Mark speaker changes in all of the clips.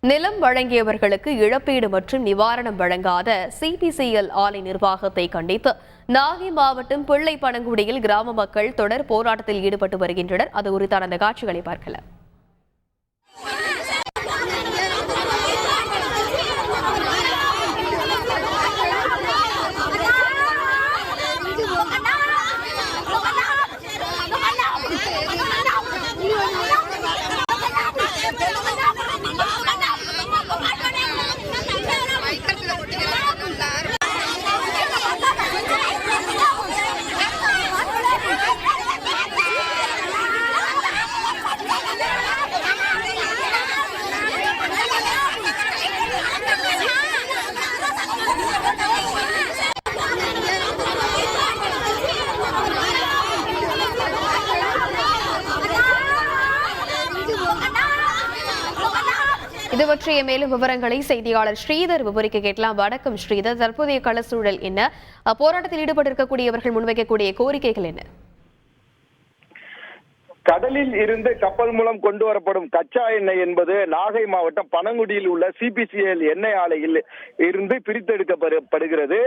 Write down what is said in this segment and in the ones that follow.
Speaker 1: நிலம் வழங்கியவர்களுக்கு இழப்பீடு மற்றும் நிவாரணம் வழங்காத சிபிசிஎல் ஆலை நிர்வாகத்தை கண்டித்து நாகை மாவட்டம் பிள்ளை பனங்குடியில் கிராம மக்கள் தொடர் போராட்டத்தில் ஈடுபட்டு வருகின்றனர். அது குறித்தான அந்த காட்சிகளை பார்க்கலாம். இது பற்றிய மேலும் விவரங்களை செய்தியாளர் ஸ்ரீதர் விவரிக்க கேட்கலாம். வணக்கம் ஸ்ரீதர், தற்போதைய கள சூழல் என்ன? போராட்டத்தில் ஈடுபட்டிருக்கக்கூடியவர்கள் முன்வைக்கக்கூடிய கோரிக்கைகள் என்ன?
Speaker 2: கடலில் இருந்து கப்பல் மூலம் கொண்டு வரப்படும் கச்சா எண்ணெய் என்பது நாகை மாவட்டம் பனங்குடியில் உள்ள சிபிசிஎல் எண்ணெய் ஆலையில் இருந்து பிரித்தெடுக்கப்படுகிறது.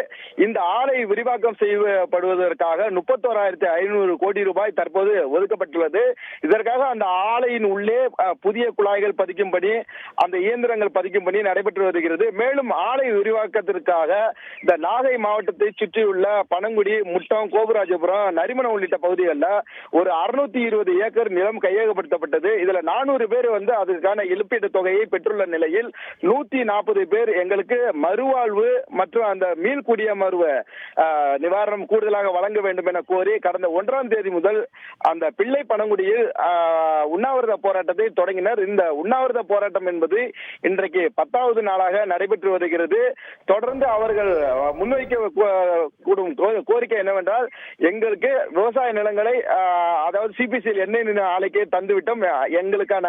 Speaker 2: இந்த ஆலை விரிவாக்கம் செய்யப்படுவதற்காக 31,500 கோடி ரூபாய் தற்போது ஒதுக்கப்பட்டுள்ளது. இதற்காக அந்த ஆலையின் உள்ளே புதிய குழாய்கள் பதிக்கும் பணி, அந்த இயந்திரங்கள் பதிக்கும் பணி நடைபெற்று வருகிறது. மேலும் ஆலை விரிவாக்கத்திற்காக இந்த நாகை மாவட்டத்தை சுற்றியுள்ள பனங்குடி, முட்டம், கோபுராஜபுரம், நரிமணம் உள்ளிட்ட பகுதிகளில் ஒரு 620 ஏக்கர் நிலம் கையகப்படுத்தப்பட்டது. இதுல 400 பேர் அதுக்கான இழப்பீட்டு தொகையை பெற்றுள்ள நிலையில் 140 பேர் எங்களுக்கு மறுவாழ்வு மற்றும் அந்த மீள் குடியமர்வு நிவாரணம் கூடுதலாக வழங்க வேண்டும் என கோரி கடந்த 1ஆம் தேதி முதல் அந்த பிள்ளை பனங்குடியில் உண்ணாவிரத போராட்டத்தை தொடங்கினர். இந்த உண்ணாவிரத போராட்டம் என்பது இன்றைக்கு 10வது நாளாக நடைபெற்று வருகிறது. தொடர்ந்து அவர்கள் முன்வைக்க கூடும் கோரிக்கை என்னவென்றால், எங்களுக்கு விவசாய நிலங்களை அதாவது சிபிசிஎல் எண்ணெய் ஆலைக்கே தந்துவிட்டோம், எங்களுக்கான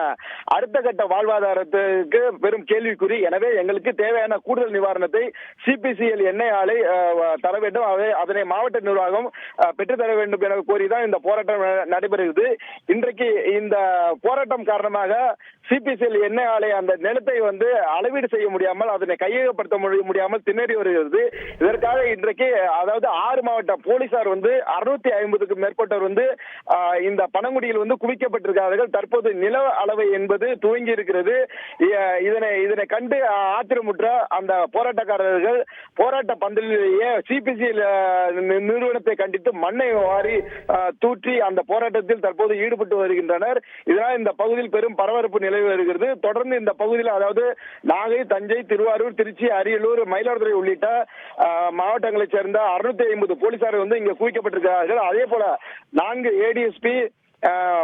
Speaker 2: அடுத்த கட்ட வாழ்வாதாரத்துக்கு பெரும் கேள்விக்குறி. எனவே எங்களுக்கு தேவையான கூடுதல் நிவாரணத்தை சிபிசிஎல் எண்ணெய் ஆலை தர வேண்டும், அதனை மாவட்ட நிர்வாகம் பெற்றுத்தர வேண்டும் என கோரிதான் இந்த போராட்டம் நடைபெறுகிறது. இன்றைக்கு இந்த போராட்டம் காரணமாக சிபிசிஎல் எண்ணெய் ஆலை அந்த நிலத்தை அளவீடு செய்ய முடியாமல், அதனை கையகப்படுத்த முடியாமல் திணறி வருகிறது. இதற்காக இன்றைக்கு அதாவது 6 மாவட்ட போலீசார் 650க்கும் மேற்பட்டவர் இந்த பனங்குடியில் குவிக்கப்பட்டிருக்கிறார்கள். தற்போது நில அளவை என்பது துவங்கி இருக்கிறது. இதனை கண்டு ஆத்திரமுற்ற அந்த போராட்டக்காரர்கள் போராட்ட பந்தலிலேயே சிபிசிஎல் நிறுவனத்தை கண்டித்து மண்ணை வாரி தூற்றி அந்த போராட்டத்தில் தற்போது ஈடுபட்டு வருகின்றனர். இதனால் இந்த பகுதியில் பெரும் பரபரப்பு நிலவி வருகிறது. தொடர்ந்து இந்த பகுதியில் அதாவது நாகை, தஞ்சை, திருவாரூர், திருச்சி, அரியலூர், மயிலாடுதுறை உள்ளிட்ட மாவட்டங்களைச் சேர்ந்த 650 போலீசார் இங்கு குவிக்கப்பட்டிருக்கிறார்கள். அதே போல 4 ஏடிஎஸ்பி,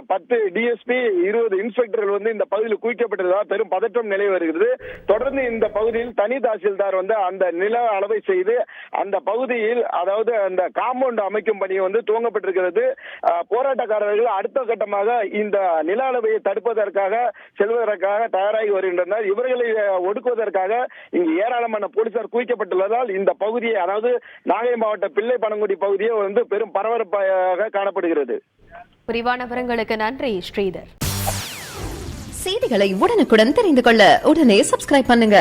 Speaker 2: 10 டிஎஸ்பி, 20 இன்ஸ்பெக்டர்கள் இந்த பகுதியில் குவிக்கப்பட்டதாக பெரும் பதற்றம் நிலவி வருகிறது. தொடர்ந்து இந்த பகுதியில் தனி தாசில்தார் அந்த நில அளவை செய்து அந்த பகுதியில் அதாவது அந்த காம்பவுண்ட் அமைக்கும் பணி துவங்கப்பட்டிருக்கிறது. போராட்டக்காரர்கள் அடுத்த கட்டமாக இந்த நில அளவையை தடுப்பதற்காக செல்வதற்காக தயாராகி வருகின்றனர். இவர்களை ஒடுக்குவதற்காக இங்கு ஏராளமான போலீசார் குவிக்கப்பட்டுள்ளதால் இந்த பகுதியை அதாவது நாகை மாவட்ட பிள்ளை பனங்குடி பகுதியை பெரும் பரபரப்பாக காணப்படுகிறது.
Speaker 1: விரிவான விவரங்களுக்கு நன்றி ஸ்ரீதர்.
Speaker 3: செய்திகளை உடனுக்குடன் தெரிந்து கொள்ள உடனே சப்ஸ்கிரைப் பண்ணுங்க.